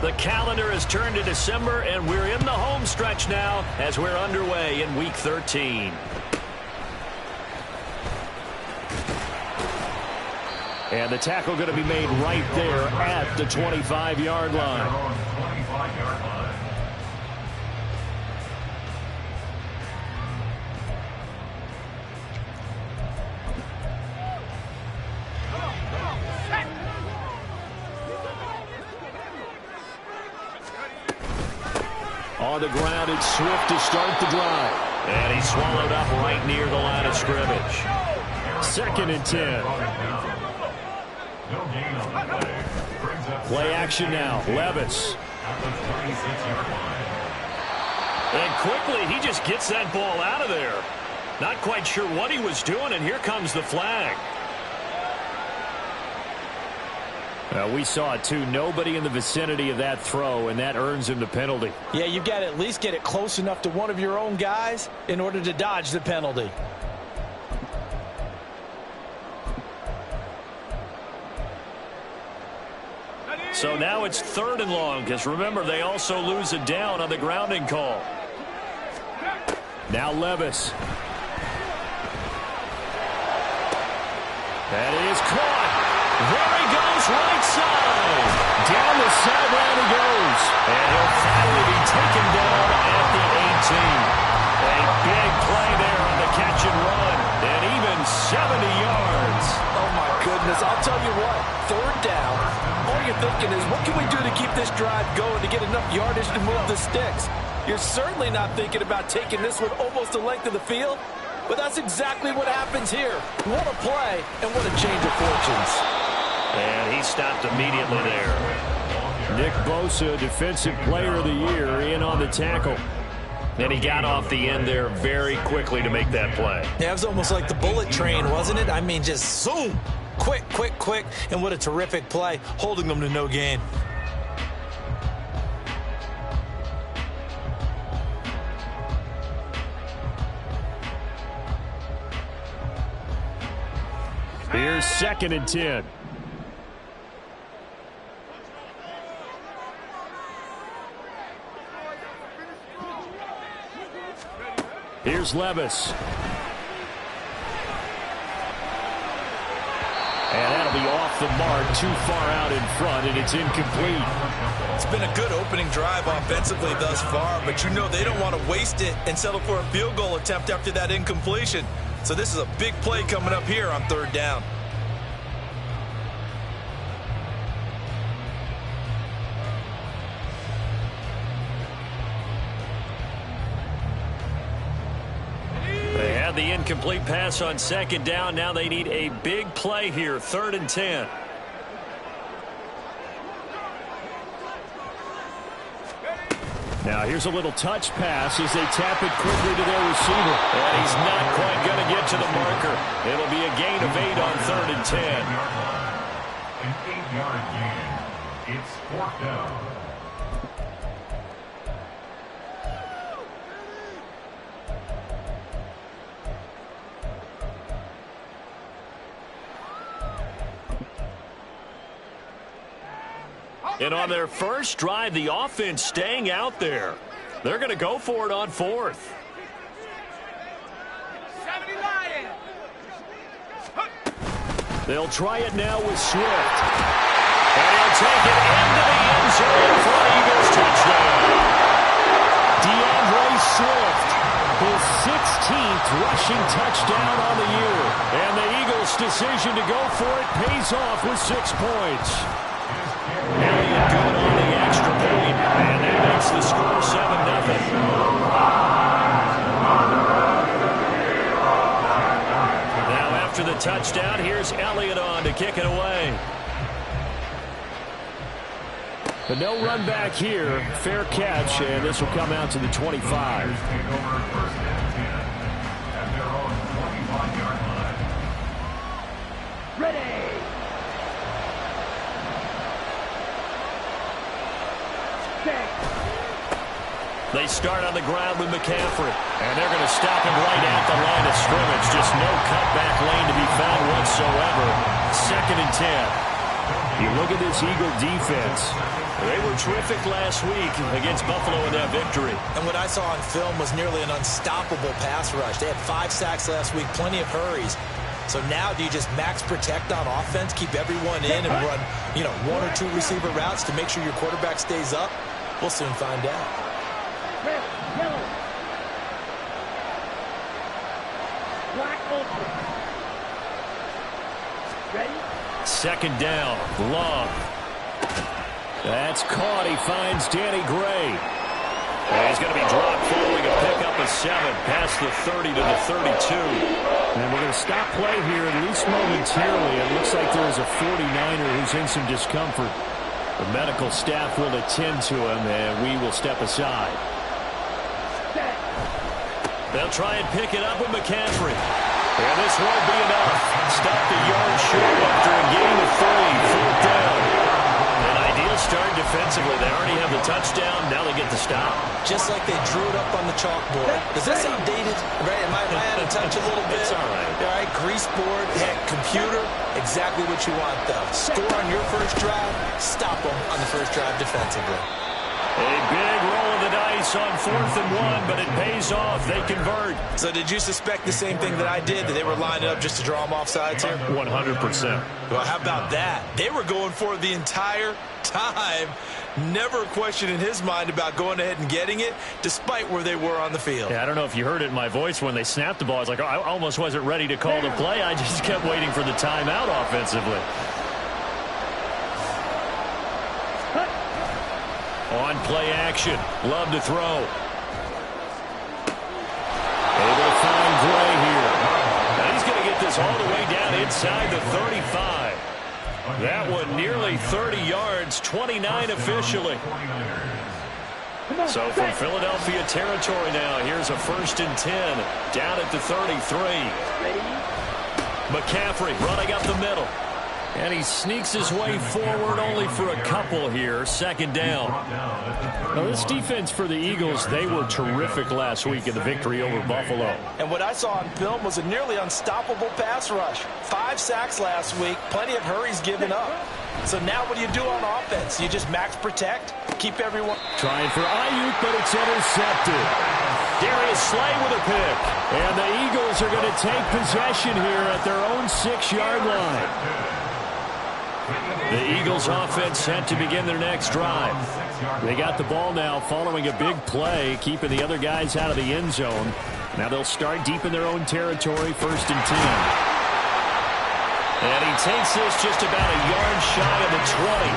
The calendar has turned to December, and we're in the home stretch now as we're underway in Week 13. And the tackle going to be made right there at the 25-yard line. On the ground, it's Swift to start the drive. And he's swallowed up right near the line of scrimmage. 2nd and 10. Play action now. Levis. And quickly, he just gets that ball out of there. Not quite sure what he was doing, and here comes the flag. We saw it, too. Nobody in the vicinity of that throw, and that earns him the penalty. Yeah, you've got to at least get it close enough to one of your own guys in order to dodge the penalty. So now it's 3rd and long, because remember, they also lose a down on the grounding call. Now Levis. That is caught. There he goes, right side. Down the sideline he goes. And he'll finally be taken down at the 18. A big play there on the catch and run. And even 70 yards. Oh, my goodness. I'll tell you what. 3rd down. All you're thinking is, what can we do to keep this drive going to get enough yardage to move the sticks? You're certainly not thinking about taking this one almost the length of the field. But that's exactly what happens here. What a play and what a change of fortunes. And he stopped immediately there. Nick Bosa, Defensive Player of the Year, in on the tackle. And he got off the end there very quickly to make that play. Yeah, it was almost like the bullet train, wasn't it? I mean, just zoom. Quick, quick, quick. And what a terrific play, holding them to no gain. Here's 2nd and 10. Here's Levis. And that'll be off the mark, too far out in front, and it's incomplete. It's been a good opening drive offensively thus far, but you know they don't want to waste it and settle for a field goal attempt after that incompletion. So this is a big play coming up here on 3rd down. They had the incomplete pass on 2nd down. Now they need a big play here, 3rd and 10. Now here's a little touch pass as they tap it quickly to their receiver. And he's not quite going to get to the marker. It'll be a gain of 8 on 3rd and 10. An 8-yard gain. It's 4th down. And on their first drive, the offense staying out there. They're going to go for it on 4th. They'll try it now with Swift. And he'll take it into the end zone for an Eagles touchdown. DeAndre Swift, his 16th rushing touchdown on the year. And the Eagles' decision to go for it pays off with 6 points. Elliott good on the extra point, and that makes the score 7-0. Now after the touchdown, here's Elliott on to kick it away. But no run back here. Fair catch, and this will come out to the 25. They start on the ground with McCaffrey, and they're going to stop him right at the of scrimmage. Just no cutback lane to be found whatsoever. 2nd and 10. You look at this Eagle defense. They were terrific last week against Buffalo in that victory. And what I saw on film was nearly an unstoppable pass rush. They had 5 sacks last week, plenty of hurries. So now do you just max protect on offense, keep everyone in and run, 1 or 2 receiver routes to make sure your quarterback stays up? We'll soon find out. Red, yellow. Black, ultra. Ready? 2nd down. Love. That's caught. He finds Danny Gray. And he's going to be dropped following a pickup of 7 past the 30 to the 32. And we're going to stop play here at least momentarily. It looks like there is a 49er who's in some discomfort. The medical staff will attend to him, and we will step aside. They'll try and pick it up with McCaffrey. And this won't be enough. Stop the yard short after a gain of 3. 4th down. An ideal start defensively. They already have the touchdown. Now they get the stop. Just like they drew it up on the chalkboard. Does that sound dated? Right? Am I out of touch a little bit? It's all right. All right, grease board, heck, computer. Exactly what you want, though. Score on your first drive. Stop them on the first drive defensively. A big roll of the dice on 4th and 1, but it pays off. They convert. So did you suspect the same thing that I did, that they were lining up just to draw them off sides here? 100%. Well, how about that? They were going for it the entire time. Never a question in his mind about going ahead and getting it, despite where they were on the field. Yeah, I don't know if you heard it in my voice when they snapped the ball. I was like, I almost wasn't ready to call the play. I just kept waiting for the timeout offensively. On play action. Love to throw. Able to find Gray here. Now he's going to get this all the way down inside the 35. That one nearly 30 yards, 29 officially. So from Philadelphia territory now, here's a 1st and 10. Down at the 33. McCaffrey running up the middle. And he sneaks his way forward only for a couple here. 2nd down. Now, this defense for the Eagles, they were terrific last week in the victory over Buffalo. And what I saw on film was a nearly unstoppable pass rush. 5 sacks last week, plenty of hurries given up. So now what do you do on offense? You just max protect, keep everyone... Trying for Ayuk, but it's intercepted. Darius Slay with a pick. And the Eagles are going to take possession here at their own 6-yard line. The Eagles offense set to begin their next drive. They got the ball now following a big play, keeping the other guys out of the end zone. Now they'll start deep in their own territory, 1st and 10. And he takes this just about a yard shy of the 20.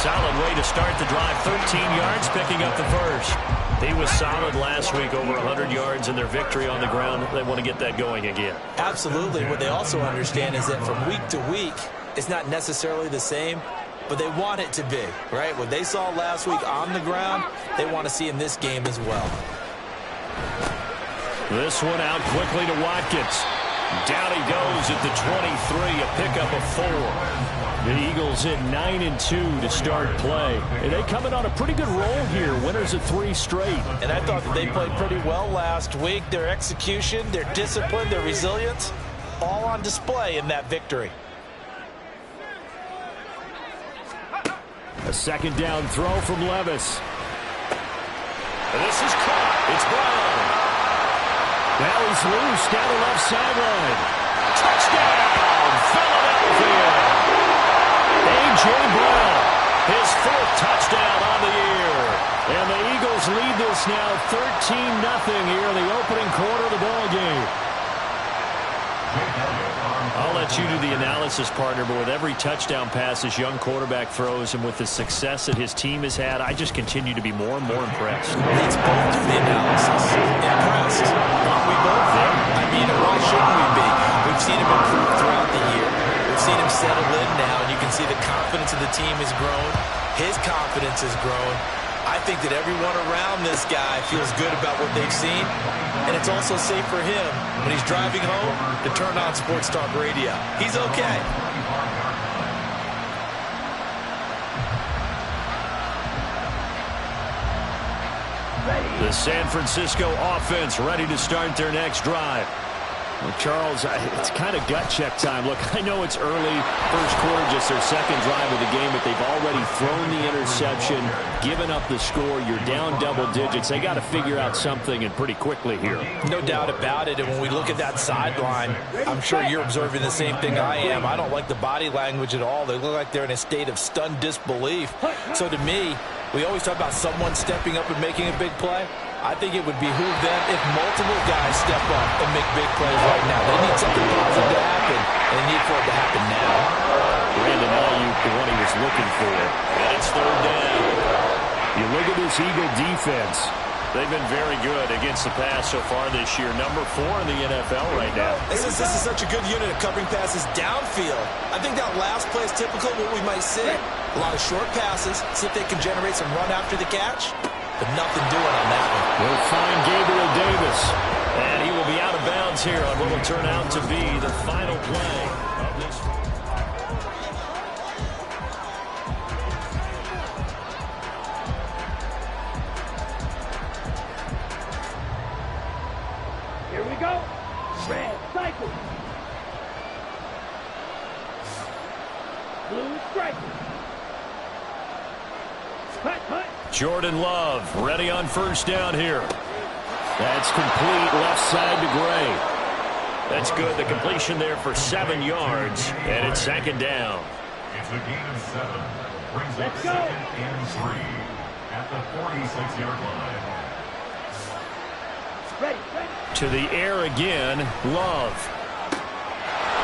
Solid way to start the drive. 13 yards, picking up the first. He was solid last week, over 100 yards in their victory on the ground. They want to get that going again. Absolutely. What they also understand is that from week to week, it's not necessarily the same, but they want it to be, right? What they saw last week on the ground, they want to see in this game as well. This one out quickly to Watkins. Down he goes at the 23, a pickup of 4. The Eagles at 9-2 to start play. And they coming on a pretty good roll here, winners of 3 straight. And I thought that they played pretty well last week. Their execution, their discipline, their resilience, all on display in that victory. A 2nd down throw from Levis. And this is caught. It's Brown. Now he's loose down the left sideline. Touchdown, Philadelphia. A.J. Brown, his 4th touchdown on the year. And the Eagles lead this now 13-0 here in the opening quarter of the ball game. I'll let you do the analysis, partner, but with every touchdown pass this young quarterback throws and with the success that his team has had, I just continue to be more and more impressed. Let's both do the analysis. Impressed. Aren't we both there? I mean, why shouldn't we be? We've seen him improve throughout the year. We've seen him settle in now, and you can see the confidence of the team has grown. His confidence has grown. I think that everyone around this guy feels good about what they've seen, and it's also safe for him when he's driving home to turn on Sports Talk Radio. He's okay. The San Francisco offense ready to start their next drive. Well, Charles, it's kind of gut check time. Look, I know it's early, first quarter, just their second drive of the game, but they've already thrown the interception, given up the score. You're down double digits. They got to figure out something, and pretty quickly here. No doubt about it. And when we look at that sideline, I'm sure you're observing the same thing I am. I don't like the body language at all. They look like they're in a state of stunned disbelief. So to me, we always talk about someone stepping up and making a big play. I think it would behoove them if multiple guys step up and make big plays right now. They need something positive to happen, and they need for it to happen now. Brandon Ayuk, the one he was looking for. And it's third down. You look at this Eagle defense. They've been very good against the pass so far this year. Number 4 in the NFL right now. This is such a good unit of covering passes downfield. I think that last play is typical of what we might see. A lot of short passes, see if they can generate some run after the catch. But nothing doing on that one. We'll find Gabriel Davis. And he will be out of bounds here on what will turn out to be the final play of this. Here we go. Red cycle. Blue striker. Cut. Jordan Love ready on first down here. That's complete left side to Gray. That's good. The completion there for 7 yards. And it's second down. It's a gain of 7. Brings up second and 3 at the 46-yard line. Ready. To the air again. Love.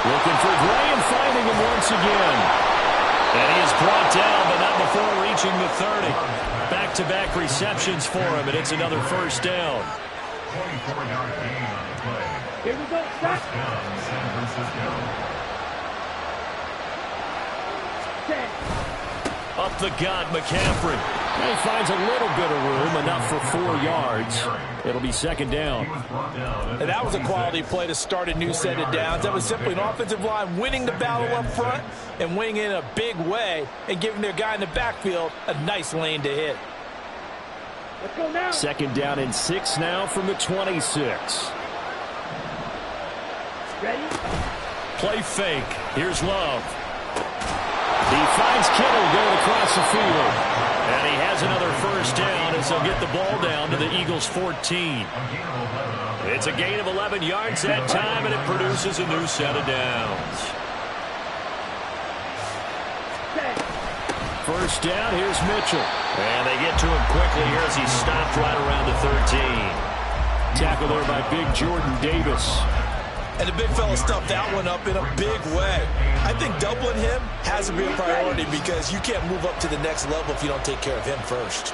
Looking for Gray and finding him once again. And he is brought down, but not before reaching the 30. Back-to-back receptions for him, and it's another first down. 24-yard gain on the play. Here we go. Stop. First down, San Francisco. Up the gut, McCaffrey. And he finds a little bit of room, enough for 4 yards. It'll be second down. And that was a quality play to start a new set of downs. That was simply an offensive line winning the battle up front and winning in a big way and giving their guy in the backfield a nice lane to hit. Let's go now. Second down and 6 now from the 26. Ready. Play fake. Here's Love. He finds Kittle going across the field. And he has another first down as they'll get the ball down to the Eagles' 14. It's a gain of 11 yards that time, and it produces a new set of downs. First down, here's Mitchell. And they get to him quickly here as he stopped right around the 13. Tackle there by big Jordan Davis. And the big fella stuffed that one up in a big way. I think doubling him has to be a priority because you can't move up to the next level if you don't take care of him first.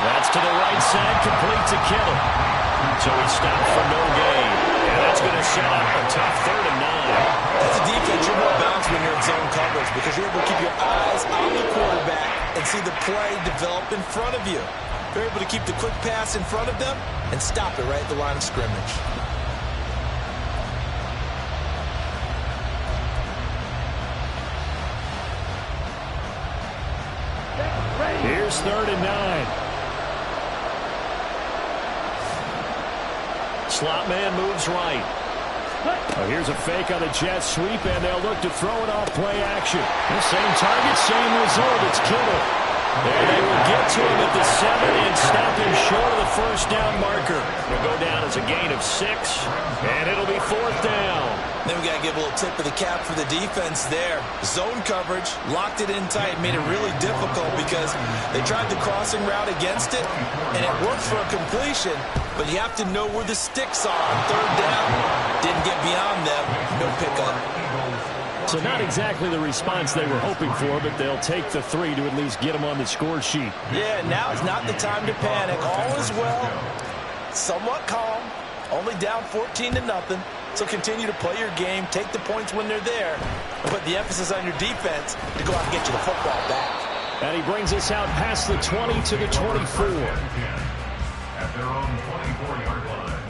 That's to the right side, complete to Kittle. So he stopped for no gain. And that's going to set up a tough 3rd and 9. As a defense, you're more balanced when you're in zone coverage because you're able to keep your eyes on the quarterback and see the play develop in front of you. You're able to keep the quick pass in front of them and stop it right at the line of scrimmage. Here's 3rd and 9. Slot man moves right. Here's a fake on the jet sweep, and they'll look to throw it off play action. The same target, same result. It's Kittle. And they will get to him at the 7 and stop him short of the first down marker. It'll go down as a gain of 6, and it'll be 4th down. Then we got to give a little tip of the cap for the defense there. Zone coverage, locked it in tight, made it really difficult because they tried the crossing route against it, and it worked for a completion, but you have to know where the sticks are on 3rd down. Didn't get beyond them, no pickup. So not exactly the response they were hoping for, but they'll take the 3 to at least get them on the score sheet. Yeah, now is not the time to panic. All is well, somewhat calm, only down 14-0. So continue to play your game, take the points when they're there, and put the emphasis on your defense to go out and get you the football back. And he brings us out past the 20 to the 24. At their own 24-yard line.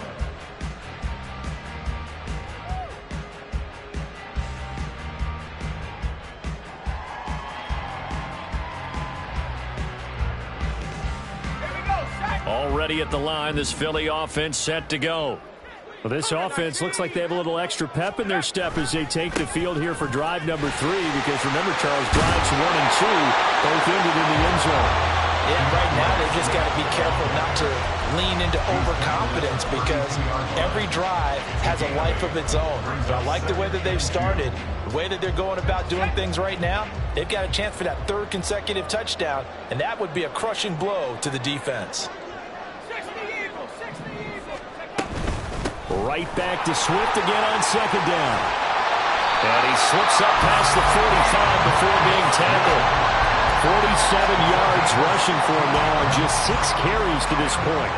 Already at the line, this Philly offense set to go. Well, this offense looks like they have a little extra pep in their step as they take the field here for drive number 3, because remember, Charles, drives 1 and 2 both ended in the end zone. Yeah, right now they just got to be careful not to lean into overconfidence, because every drive has a life of its own. But I like the way that they've started, the way that they're going about doing things right now. They've got a chance for that 3rd consecutive touchdown, and that would be a crushing blow to the defense. Right back to Swift again on 2nd down. And he slips up past the 45 before being tackled. 47 yards rushing for him now on just 6 carries to this point.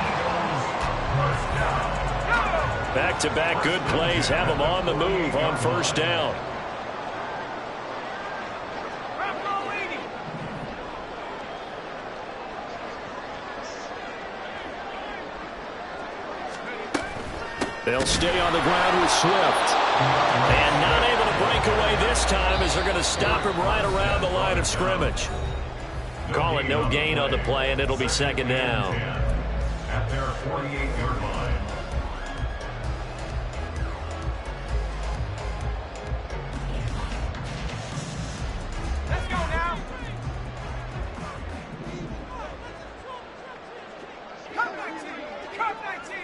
Back-to-back good plays have him on the move on 1st down. They'll stay on the ground with Swift. And not able to break away this time, as they're going to stop him right around the line of scrimmage. Call it no gain on the play, and it'll be 2nd down. At their 48-yard line. Let's go now. Come 19. Come 19.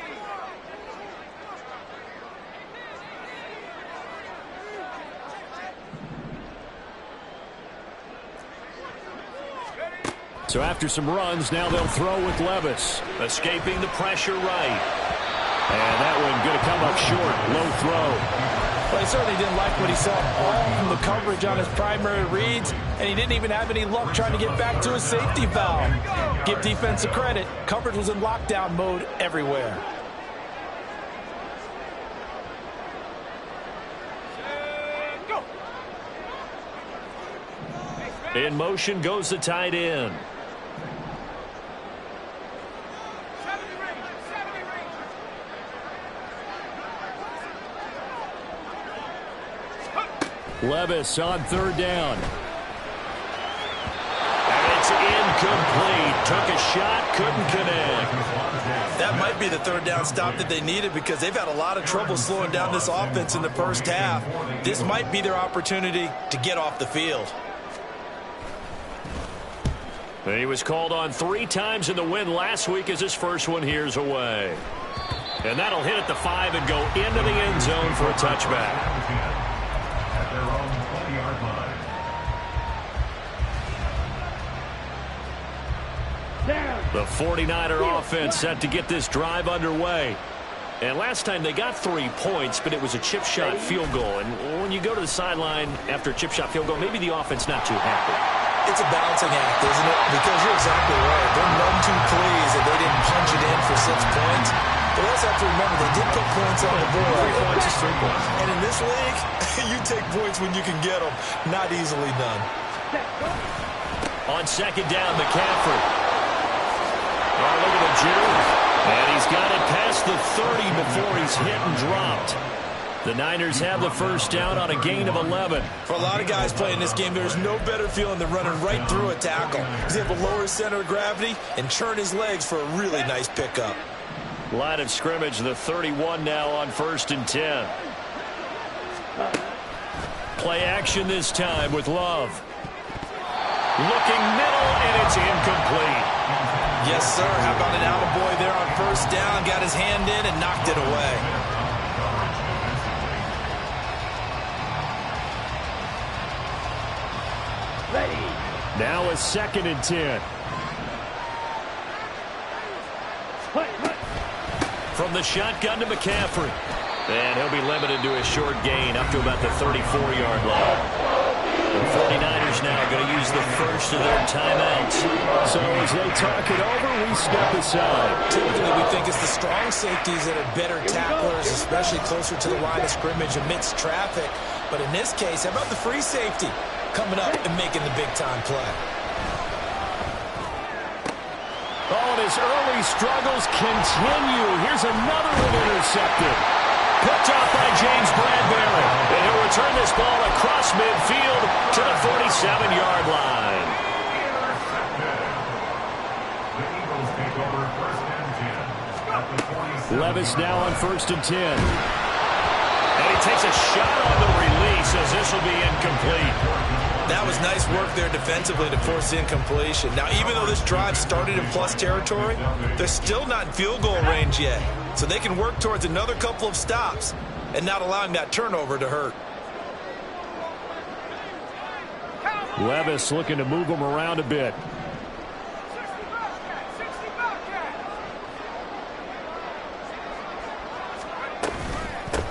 So after some runs, now they'll throw with Levis. Escaping the pressure right. And that one going to come up short. Low throw. Well, he certainly didn't like what he saw all from the coverage on his primary reads, and he didn't even have any luck trying to get back to his safety valve. Give defense a credit. Coverage was in lockdown mode everywhere. In motion goes the tight end. Levis on 3rd down. And it's incomplete. Took a shot, couldn't connect. That might be the 3rd down stop that they needed, because they've had a lot of trouble slowing down this offense in the 1st half. This might be their opportunity to get off the field. And he was called on 3 times in the win last week, as his first one here's away. And that'll hit at the 5 and go into the end zone for a touchback. At their own 20-yard line. The 49er offense set to get this drive underway. And last time they got 3 points, but it was a chip shot field goal. And when you go to the sideline after a chip shot field goal, maybe the offense not too happy. It's a balancing act, isn't it? Because you're exactly right. They're none too pleased that they didn't punch it in for 6 points. But we also have to remember they did put points on the board. 3 points is 3 points. And in this league, you take points when you can get them. Not easily done. On 2nd down, McCaffrey. Oh, look at the juke. And he's got it past the 30 before he's hit and dropped. The Niners have the 1st down on a gain of 11. For a lot of guys playing this game, there's no better feeling than running right through a tackle. He's able to lower his center of gravity and churn his legs for a really nice pickup. Line of scrimmage, the 31 now on 1st and 10. Play action this time with Love. Looking middle, and it's incomplete. Yes, sir. How about an attaboy there on 1st down? Got his hand in and knocked it away. Now a 2nd and 10. From the shotgun to McCaffrey. And he'll be limited to a short gain up to about the 34-yard line. The 49ers now going to use the first of their timeouts. So as they talk it over, we step aside. Typically, we think it's the strong safeties that are better tacklers, especially closer to the line of scrimmage amidst traffic. But in this case, how about the free safety coming up and making the big-time play? Oh, and his early struggles continue. Here's another one intercepted. Picked off by James Bradbury. And he'll return this ball across midfield to the 47-yard line. The Eagles take over 1st and Levis now on 1st and 10. And he takes a shot on the release as this will be incomplete. That was nice work there defensively to force incompletion. Now, even though this drive started in plus territory, they're still not in field goal range yet. So they can work towards another couple of stops and not allowing that turnover to hurt. Levis looking to move him around a bit.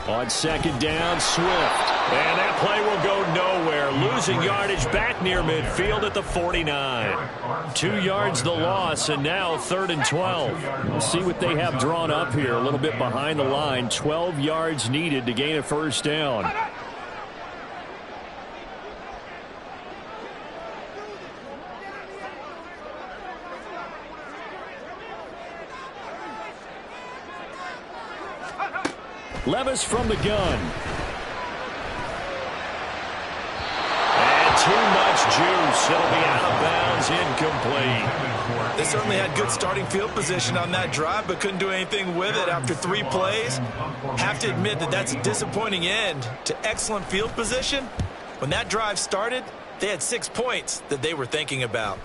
On 2nd down, Swift. And that play will go nowhere. Losing yardage back near midfield at the 49. 2 yards the loss, and now 3rd and 12. We'll see what they have drawn up here. A little bit behind the line. 12 yards needed to gain a 1st down. Levis from the gun. And too much juice. It'll be out of bounds, incomplete. They certainly had good starting field position on that drive, but couldn't do anything with it after 3 plays. Have to admit that that's a disappointing end to excellent field position. When that drive started, they had 6 points that they were thinking about.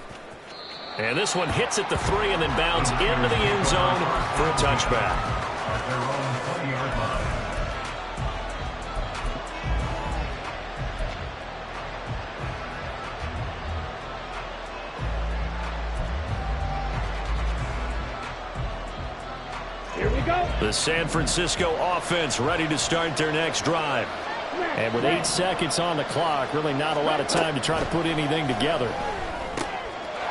And this one hits at the 3 and then bounds into the end zone for a touchback. The San Francisco offense ready to start their next drive. And with 8 seconds on the clock, really not a lot of time to try to put anything together.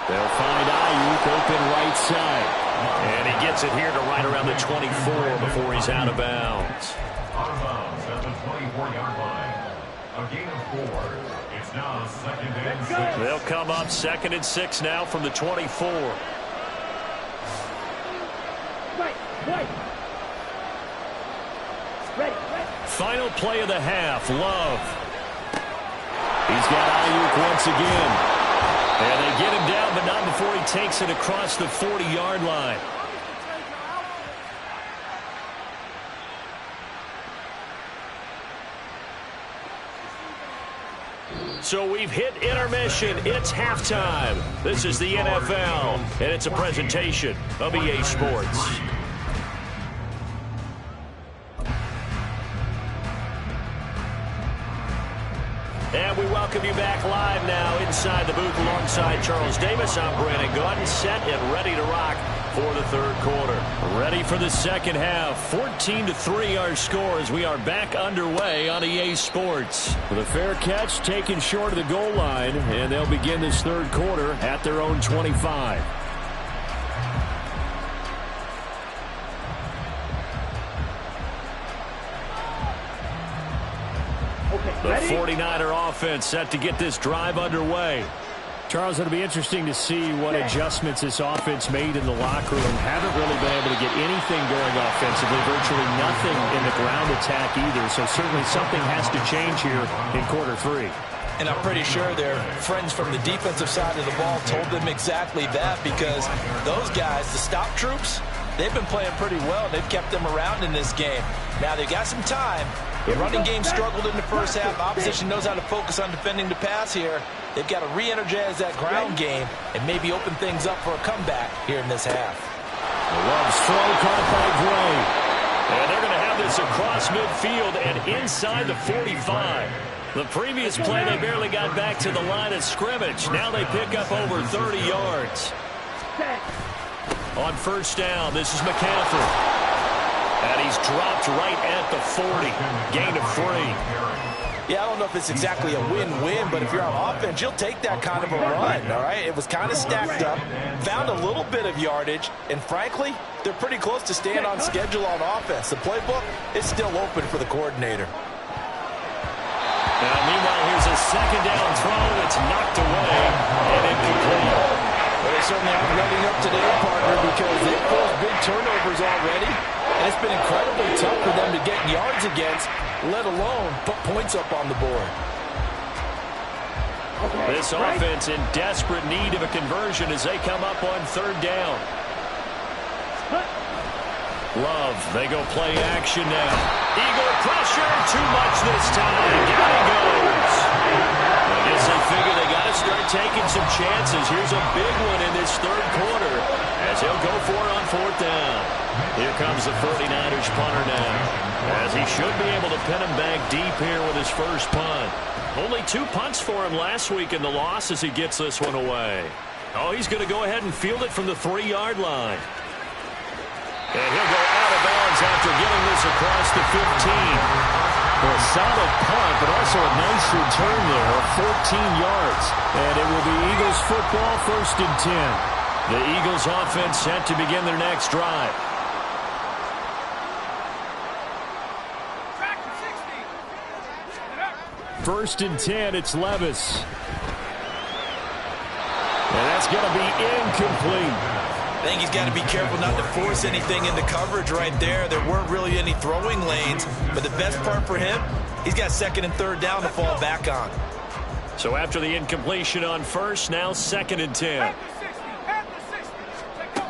They'll find Ayuk open right side. And he gets it here to right around the 24 before he's out of bounds. Out of bounds at the 24-yard line. A gain of 4. It's now 2nd and 6. They'll come up 2nd and 6 now from the 24. Final play of the half, Love. He's got Ayuk once again. And they get him down, but not before he takes it across the 40-yard line. So we've hit intermission. It's halftime. This is the NFL, and it's a presentation of EA Sports. And we welcome you back live now inside the booth alongside Charles Davis. I'm Brandon Gaudin, set and ready to rock for the 3rd quarter. Ready for the 2nd half. 14-3 our score as we are back underway on EA Sports. With a fair catch taken short of the goal line, and they'll begin this 3rd quarter at their own 25. The 49er offense set to get this drive underway. Charles, it'll be interesting to see what adjustments this offense made in the locker room. Haven't really been able to get anything going offensively, virtually nothing in the ground attack either. So certainly something has to change here in quarter 3. And I'm pretty sure their friends from the defensive side of the ball told them exactly that, because those guys, the stop troops, they've been playing pretty well. They've kept them around in this game. Now they've got some time. The running game struggled in the first half. Opposition knows how to focus on defending the pass here. They've got to re-energize that ground game and maybe open things up for a comeback here in this half. Love's throw caught by Gray. And they're going to have this across midfield and inside the 45. The previous play, they barely got back to the line of scrimmage. Now they pick up over 30 yards. On 1st down, this is McCaffrey. And he's dropped right at the 40. Gain of 3. Yeah, I don't know if it's exactly a win-win, but if you're on offense, you'll take that kind of a run, all right? It was kind of stacked up, found a little bit of yardage, and frankly, they're pretty close to staying on schedule on offense. The playbook is still open for the coordinator. Now, meanwhile, here's a 2nd down throw. It's knocked away and incomplete. Well, they certainly aren't running up to their partner because they've caused big turnovers already. And it's been incredibly tough for them to get yards against, let alone put points up on the board. This offense in desperate need of a conversion as they come up on 3rd down. Love, they go play action now. Eagle pressure, too much this time. Down he goes. I guess they figure they got to start taking some chances. Here's a big one in this third quarter as he'll go for it on fourth down. Here comes the 49ers punter now, as he should be able to pin him back deep here with his first punt. Only 2 punts for him last week in the loss as he gets this one away. Oh, he's going to go ahead and field it from the 3-yard line. And he'll go out of bounds after getting this across the 15. Well, a solid punt, but also a nice return there of 14 yards. And it will be Eagles football, 1st and 10. The Eagles offense set to begin their next drive. Track to 60. Get up. 1st and 10, it's Levis. And that's going to be incomplete. I think he's got to be careful not to force anything into coverage right there. There weren't really any throwing lanes, but the best part for him, he's got 2nd and 3rd down to fall back on. So after the incompletion on first, now 2nd and 10. At the 60. Take go.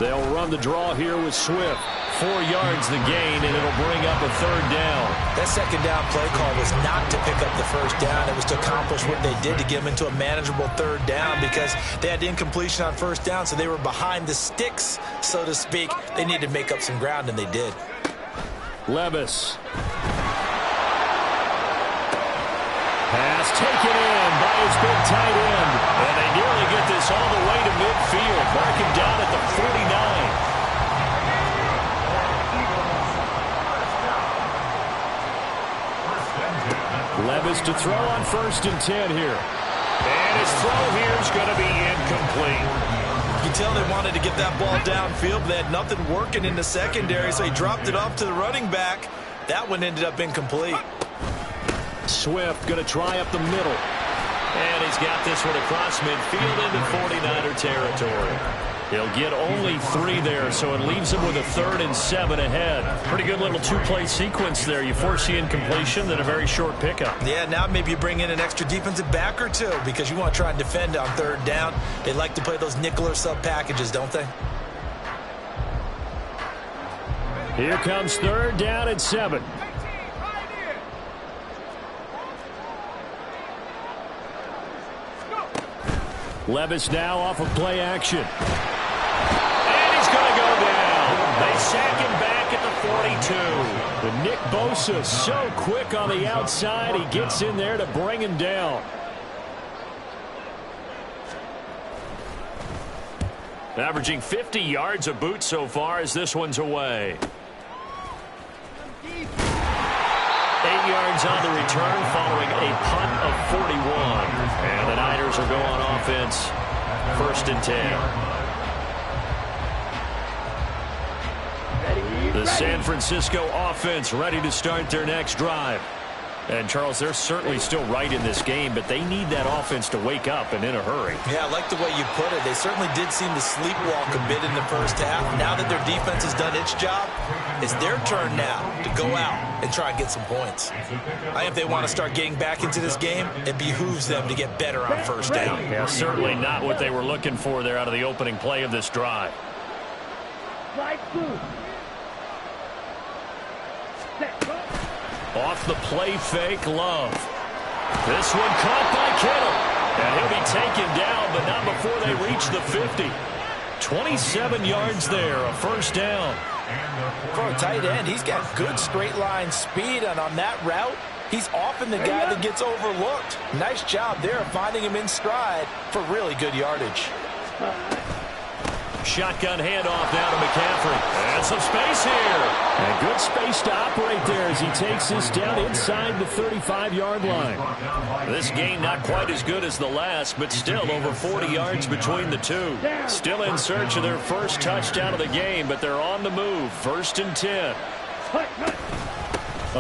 They'll run the draw here with Swift. 4 yards the gain, and it'll bring up a 3rd down. That 2nd down play call was not to pick up the 1st down. It was to accomplish what they did to get them into a manageable 3rd down because they had incompletion on 1st down, so they were behind the sticks, so to speak. They needed to make up some ground, and they did. Levis. Pass taken in by his big tight end. And they nearly get this all the way to midfield. Mark him down at the 49. Levis to throw on 1st and 10 here. And his throw here is going to be incomplete. You can tell they wanted to get that ball downfield, but they had nothing working in the secondary, so he dropped it off to the running back. That one ended up incomplete. Swift going to try up the middle. And he's got this one across midfield into 49er territory. He'll get only 3 there, so it leaves him with a 3rd and 7 ahead. Pretty good little 2-play sequence there. You force the incompletion, then a very short pickup. Yeah, now maybe you bring in an extra defensive back or 2 because you want to try and defend on 3rd down. They like to play those nickel or sub packages, don't they? Here comes 3rd down and 7. Levis now off of play action. And he's going to go down. They sack him back at the 42. But Nick Bosa so quick on the outside, he gets in there to bring him down. Averaging 50 yards a boot so far as this one's away. 8 yards on the return following a punt of 41. And the Niners will go on offense, 1st and 10. The San Francisco offense ready to start their next drive. And, Charles, they're certainly still right in this game, but they need that offense to wake up and in a hurry. Yeah, I like the way you put it. They certainly did seem to sleepwalk a bit in the first half. Now that their defense has done its job, it's their turn now to go out and try and get some points. I think if they want to start getting back into this game, it behooves them to get better on 1st down. Yeah, certainly not what they were looking for there out of the opening play of this drive. Off the play fake, Love. This one caught by Kittle. And he'll be taken down, but not before they reach the 50. 27 yards there, a 1st down. For a tight end, he's got good straight line speed, and on that route, he's often the guy that gets overlooked. Nice job there of finding him in stride for really good yardage. Shotgun handoff now to McCaffrey. And some space here. And good space to operate there as he takes this down inside the 35-yard line. This game not quite as good as the last, but still over 40 yards between the two. Still in search of their first touchdown of the game, but they're on the move. 1st and 10.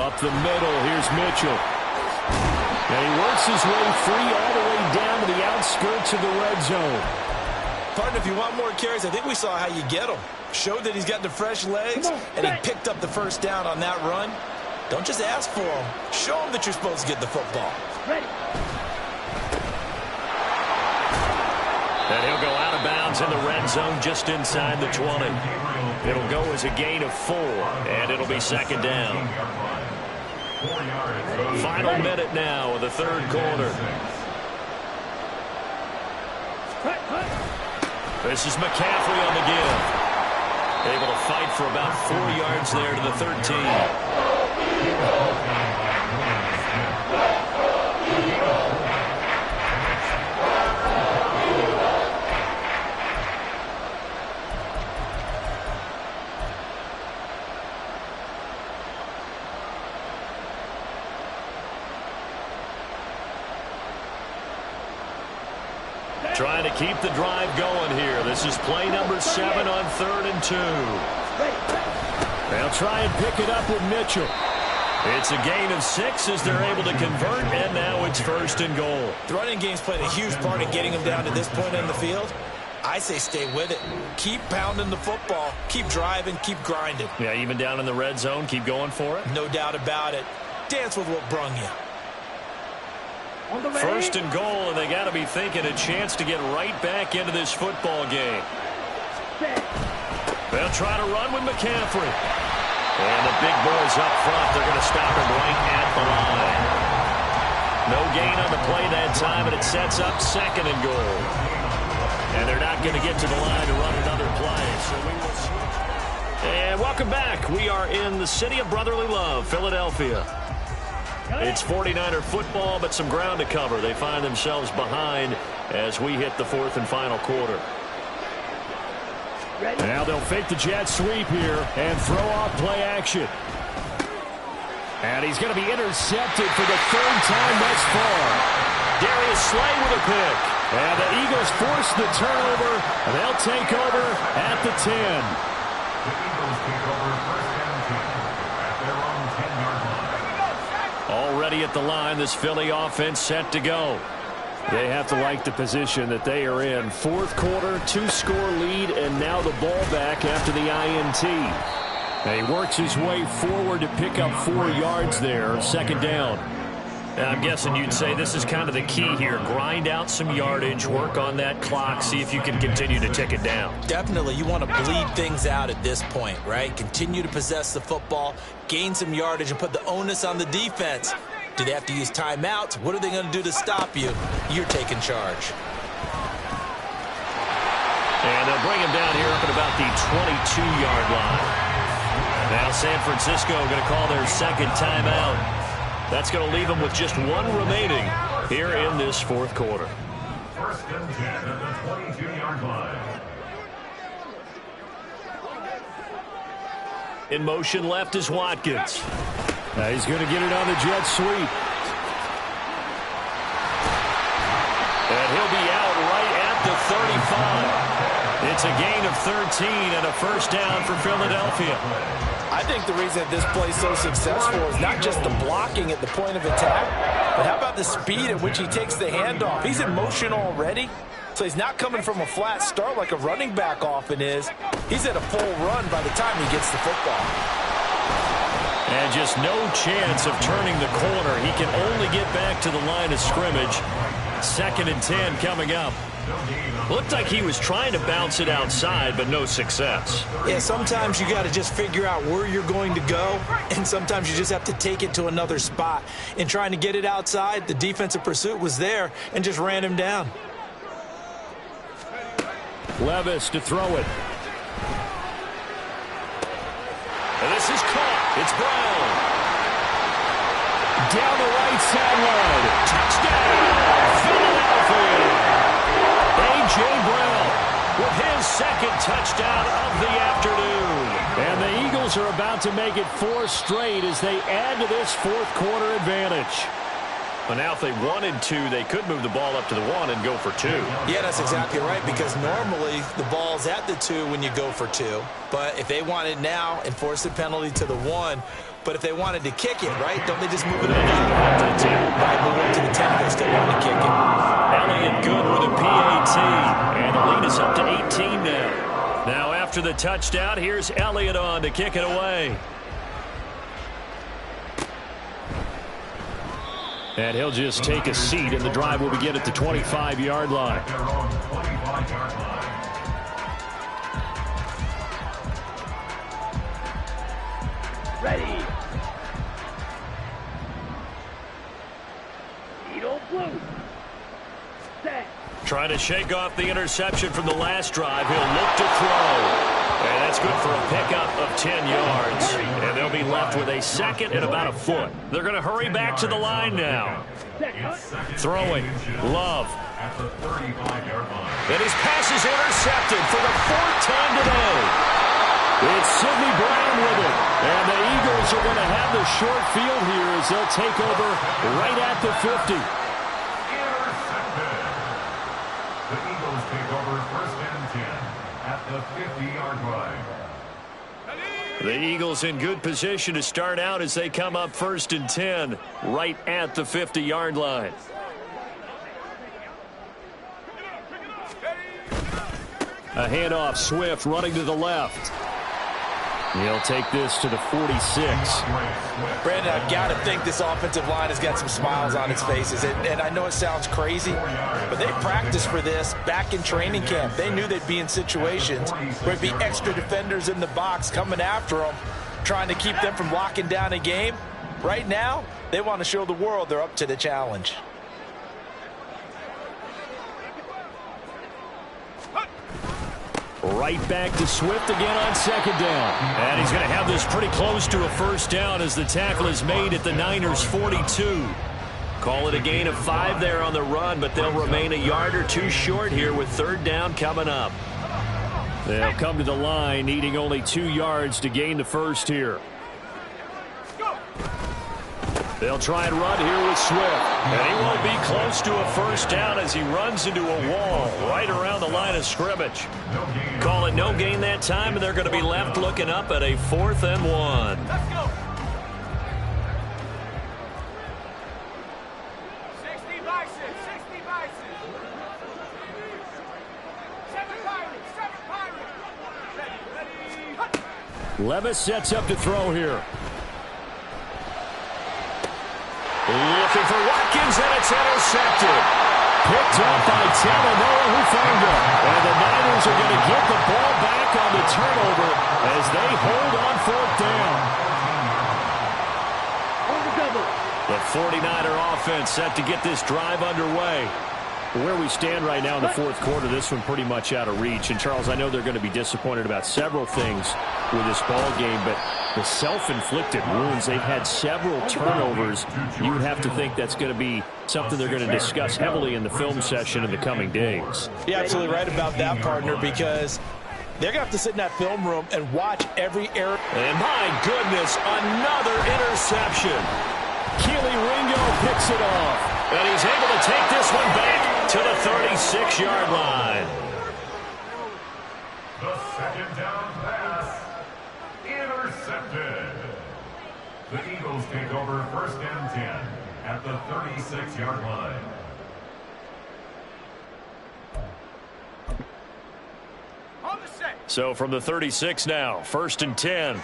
Up the middle, here's Mitchell. And he works his way free all the way down to the outskirts of the red zone. Partner, if you want more carries, I think we saw how you get him. Showed that he's got the fresh legs, and he picked up the 1st down on that run. Don't just ask for him. Show him that you're supposed to get the football. And he'll go out of bounds in the red zone just inside the 20. It'll go as a gain of 4, and it'll be second down. Final minute now of the third quarter. This is McCaffrey on the give. Able to fight for about 4 yards there to the 13. Trying to keep the drive going here. This is play number 7 on 3rd and 2. They'll try and pick it up with Mitchell. It's a gain of 6 as they're able to convert, and now it's 1st and goal. The running game's played a huge part in getting them down to this point on the field. I say stay with it. Keep pounding the football. Keep driving. Keep grinding. Yeah, even down in the red zone, keep going for it. No doubt about it. Dance with what brung you. 1st and goal, and they got to be thinking a chance to get right back into this football game. They'll try to run with McCaffrey. And the big boys up front, they're going to stop him right at the line. No gain on the play that time, and it sets up 2nd and goal. And they're not going to get to the line to run another play. So we will switch. And welcome back. We are in the city of brotherly love, Philadelphia. It's 49er football, but some ground to cover. They find themselves behind as we hit the 4th and final quarter. Now they'll fake the jet sweep here and throw off play action. And he's going to be intercepted for the 3rd time thus far. Darius Slay with a pick. And the Eagles force the turnover. They'll take over at the 10. The Eagles take over 1st and 10 at their own 10-yard line. Already at the line, this Philly offense set to go. They have to like the position that they are in. 4th quarter, 2-score lead, and now the ball back after the INT. And he works his way forward to pick up 4 yards there, 2nd down. I'm guessing you'd say this is kind of the key here. Grind out some yardage, work on that clock, see if you can continue to tick it down. Definitely. You want to bleed things out at this point, right? Continue to possess the football, gain some yardage, and put the onus on the defense. Do they have to use timeouts? What are they going to do to stop you? You're taking charge. And they'll bring him down here up at about the 22-yard line. Now San Francisco going to call their 2nd timeout. That's going to leave them with just 1 remaining here in this 4th quarter. 1st and 10 at the 22-yard line. In motion left is Watkins. Now he's going to get it on the jet sweep. And he'll be out right at the 35. It's a gain of 13 and a 1st down for Philadelphia. I think the reason that this play is so successful is not just the blocking at the point of attack, but how about the speed at which he takes the handoff? He's in motion already, so he's not coming from a flat start like a running back often is. He's at a full run by the time he gets the football. And just no chance of turning the corner. He can only get back to the line of scrimmage. 2nd and 10 coming up. Looked like he was trying to bounce it outside, but no success. Yeah, sometimes you got to just figure out where you're going to go, and sometimes you just have to take it to another spot. In trying to get it outside, the defensive pursuit was there and just ran him down. Levis to throw it. And this is caught. It's Brown. Down the right sideline. Touchdown, Philadelphia. A.J. Brown with his 2nd touchdown of the afternoon. And the Eagles are about to make it 4 straight as they add to this 4th quarter advantage. But now if they wanted to, they could move the ball up to the 1 and go for 2. Yeah, that's exactly right, because normally the ball's at the 2 when you go for 2. But if they want it now, enforce the penalty to the 1. But if they wanted to kick it, right, don't they just move it up to the 10? Right, move it up to the 10 if they still want to kick it. Elliott good with a PAT. And the lead is up to 18 now. Now after the touchdown, here's Elliott on to kick it away. And he'll just take a seat, and the drive will begin at the 25-yard line. Ready. Eagle blue. Set. Trying to shake off the interception from the last drive. He'll look to throw. And that's good for a pickup of 10 yards. And they'll be left with a second and about a foot. They're going to hurry back to the line now. Throwing. Love. At the 35-yard line. And his pass is intercepted for the fourth time today. It's Sidney Brown with it. And the Eagles are going to have the short field here as they'll take over right at the 50. Intercepted. The Eagles take over first and 10 at the 50-yard line. The Eagles in good position to start out as they come up first and 10 right at the 50-yard line. A handoff, Swift running to the left. He'll take this to the 46. Brandon, I've got to think this offensive line has got some smiles on its faces. And I know it sounds crazy, but they practiced for this back in training camp. They knew they'd be in situations where there'd be extra defenders in the box coming after them, trying to keep them from locking down a game. Right now, they want to show the world they're up to the challenge. Right back to Swift again on second down. And he's going to have this pretty close to a first down as the tackle is made at the Niners' 42. Call it a gain of 5 there on the run, but they'll remain a yard or two short here with third down coming up. They'll come to the line needing only 2 yards to gain the first here. They'll try and run here with Swift. And he won't be close to a first down as he runs into a wall right around the line of scrimmage. Call it no gain that time, and they're going to be left looking up at a 4th and 1. Let's go. 60 by 6. 60 by 6. 7 Pirates. 7 Pirates. Ready. Levis sets up to throw here. Looking for Watkins, and it's intercepted. Picked up by Talanoa Hufanga. And the Niners are going to get the ball back on the turnover as they hold on 4th down. The 49er offense set to get this drive underway. Where we stand right now in the 4th quarter, this one pretty much out of reach. And, Charles, I know they're going to be disappointed about several things with this ball game, but the self-inflicted wounds, they've had several turnovers. You would have to think that's going to be something they're going to discuss heavily in the film session in the coming days. You're absolutely right about that, partner, because they're going to have to sit in that film room and watch every error. And my goodness, another interception. Keely Ringo picks it off. And he's able to take this one back to the 36-yard line. The second down pass. Intercepted. The Eagles take over first and 10 at the 36-yard line. On the set. So from the 36 now, 1st and 10.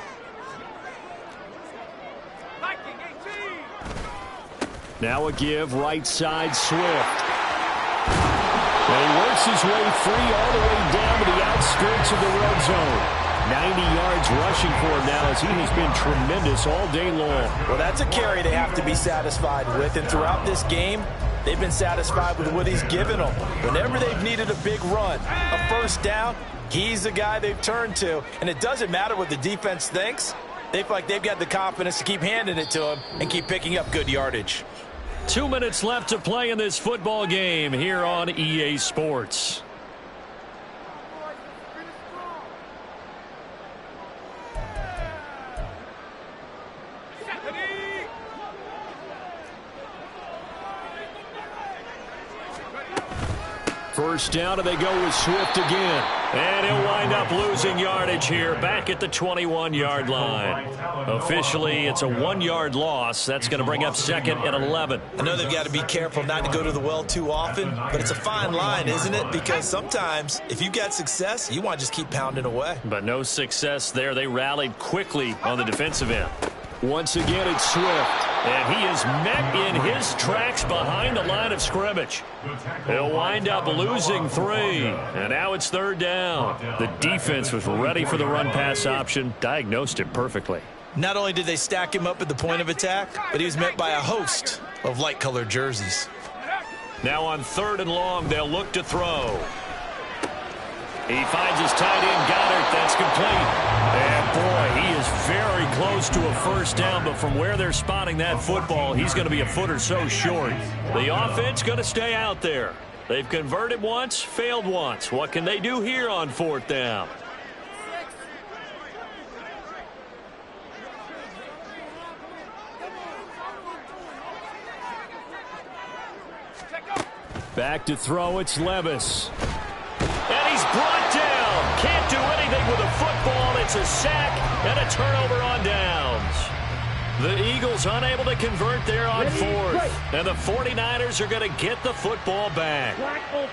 Viking 18. Now a give, right side, Swift. And he works his way free all the way down to the outskirts of the red zone. 90 yards rushing for him now as he has been tremendous all day long. Well, that's a carry they have to be satisfied with. And throughout this game, they've been satisfied with what he's given them. Whenever they've needed a big run, a first down, he's the guy they've turned to. And it doesn't matter what the defense thinks. They feel like they've got the confidence to keep handing it to him and keep picking up good yardage. 2 minutes left to play in this football game here on EA Sports. First down, and they go with Swift again. And he'll wind up losing yardage here back at the 21-yard line. Officially, it's a 1-yard loss. That's going to bring up 2nd and 11. I know they've got to be careful not to go to the well too often, but it's a fine line, isn't it? Because sometimes, if you've got success, you want to just keep pounding away. But no success there. They rallied quickly on the defensive end. Once again, it's Swift. And he is met in his tracks behind the line of scrimmage. He'll wind up losing 3. And now it's 3rd down. The defense was ready for the run-pass option, diagnosed it perfectly. Not only did they stack him up at the point of attack, but he was met by a host of light-colored jerseys. Now on 3rd and long, they'll look to throw. He finds his tight end, Goddard. That's complete. And, boy, he is very close to a first down, but from where they're spotting that football, he's going to be a foot or so short. The offense going to stay out there. They've converted once, failed once. What can they do here on 4th down? Back to throw, it's Levis. And he's brought down. Can't do anything with a football. It's a sack and a turnover on downs. The Eagles unable to convert there on 4th. And the 49ers are going to get the football back.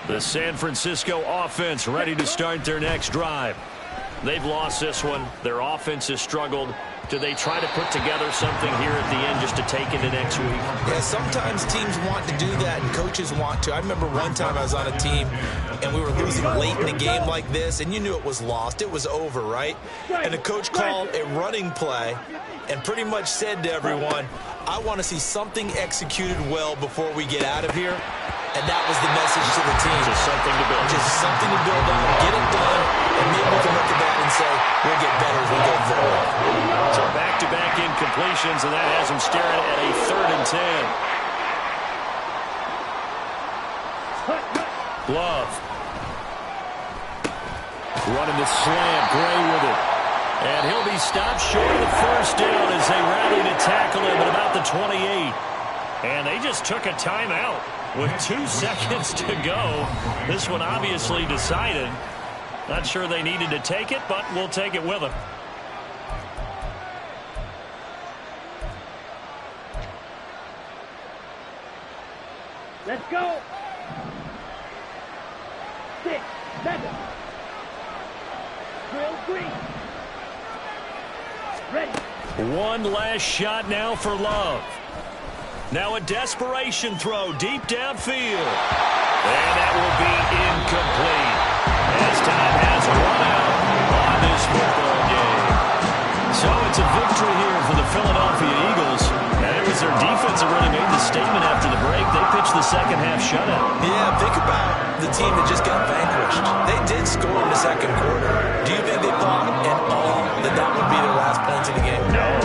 The San Francisco offense ready to start their next drive. They've lost this one. Their offense has struggled. Do they try to put together something here at the end just to take into next week? Yeah, sometimes teams want to do that and coaches want to. I remember one time I was on a team and we were losing late in a game like this, and you knew it was lost. It was over, right? And the coach called a running play and pretty much said to everyone, I want to see something executed well before we get out of here. And that was the message to the team. Just something to build. Just something to build on, get it done, and maybe we can look at that and say, we'll get better as we go forward. So back-to-back incompletions, and that has him staring at a 3rd and 10. Love. Running the slant, Gray with it. And he'll be stopped short of the first down as they rally to tackle him at about the 28. And they just took a timeout with 2 seconds to go. This one obviously decided. Not sure they needed to take it, but we'll take it with them. Let's go. 6, 7. Drill 3. Ready. One last shot now for Love. Now a desperation throw deep downfield. And that will be incomplete as time has run out on this football game. So it's a victory here for the Philadelphia Eagles. And it was their defense that really made the statement after the break. They pitched the second half shutout. Yeah, think about the team that just got vanquished. They did score in the second quarter. Do you think they thought at all that that would be their last points in the game? No.